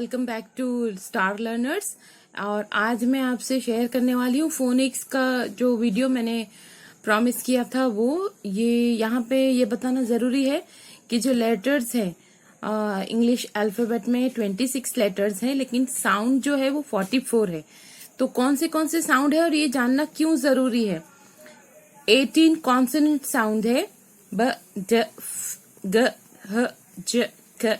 Welcome back to star learners. और आज मैं आपसे शेयर करने वाली हूँ फोनिक्स का जो वीडियो मैंने प्रॉमिस किया था। वो ये यहाँ पे ये बताना ज़रूरी है कि जो लेटर्स हैं इंग्लिश अल्फ़ाबेट में 26 लेटर्स हैं, लेकिन साउंड जो है वो 44 है। तो कौन से साउंड है और ये जानना क्यों ज़रूरी है। 18 कॉन्सोनेंट साउंड है, ब, ड, फ, ग, ह, ज, क,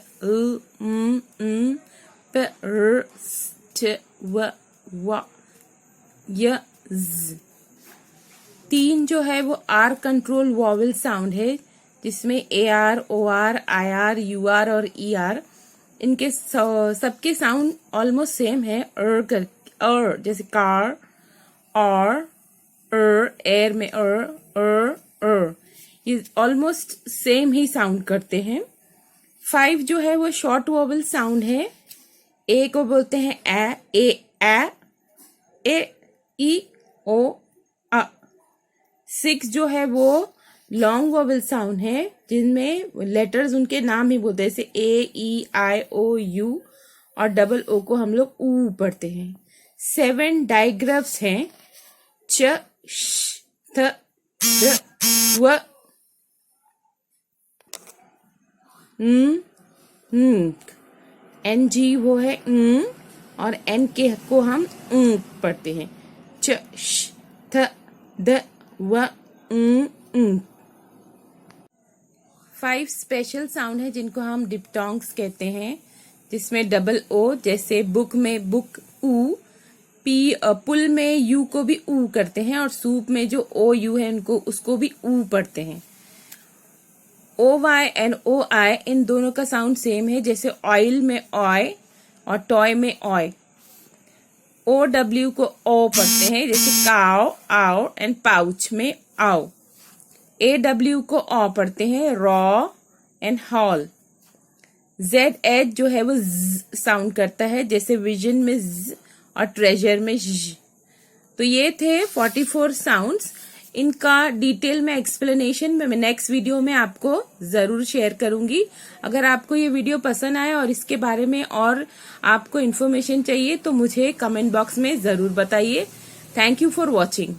प, र, स, ट, व, य, ज। 3 जो है वो आर कंट्रोल वॉवेल साउंड है, जिसमें A R, O R, I R, U R और ई आर, इनके सबके साउंड ऑलमोस्ट सेम है। जैसे कार, और एयर में ये ऑलमोस्ट सेम ही साउंड करते हैं। 5 जो है वो शॉर्ट वॉवेल साउंड है। ए को बोलते हैं ए, ई, ओ, आ। 6 जो है वो लॉन्ग वॉवेल साउंड है, जिनमें लेटर्स उनके नाम ही बोलते हैं, जैसे ए, ई, आई, ओ, यू, और डबल ओ को हम लोग ऊ पढ़ते हैं। 7 डाइग्राफ्स हैं, च, श, थ, द, व, एन जी वो है और एन के को हम पढ़ते हैं। च, श, थ, द, व, 5 स्पेशल साउंड है जिनको हम डिप्टोंग्स कहते हैं, जिसमें डबल ओ, जैसे बुक में बुक ऊ, पी पुल में यू को भी ऊ करते हैं, और सूप में जो ओ यू है उनको उसको भी ऊ पढ़ते हैं। ओ वाई एंड ओ आई, इन दोनों का साउंड सेम है, जैसे ऑयल में ऑय और टॉय में ऑय। ओ डब्ल्यू को ओ पढ़ते हैं, जैसे काओ, आओ, एंड पाउच में आओ। ए डब्ल्यू को ओ पढ़ते हैं, raw and hall. Z H जो है वो ज साउंड करता है, जैसे विजन में ज और ट्रेजर में ज। तो ये थे 44 साउंड्स। इनका डिटेल में एक्सप्लेनेशन मैं नेक्स्ट वीडियो में आपको जरूर शेयर करूंगी। अगर आपको ये वीडियो पसंद आए और इसके बारे में और आपको इन्फॉर्मेशन चाहिए तो मुझे कमेंट बॉक्स में जरूर बताइए। Thank you for watching.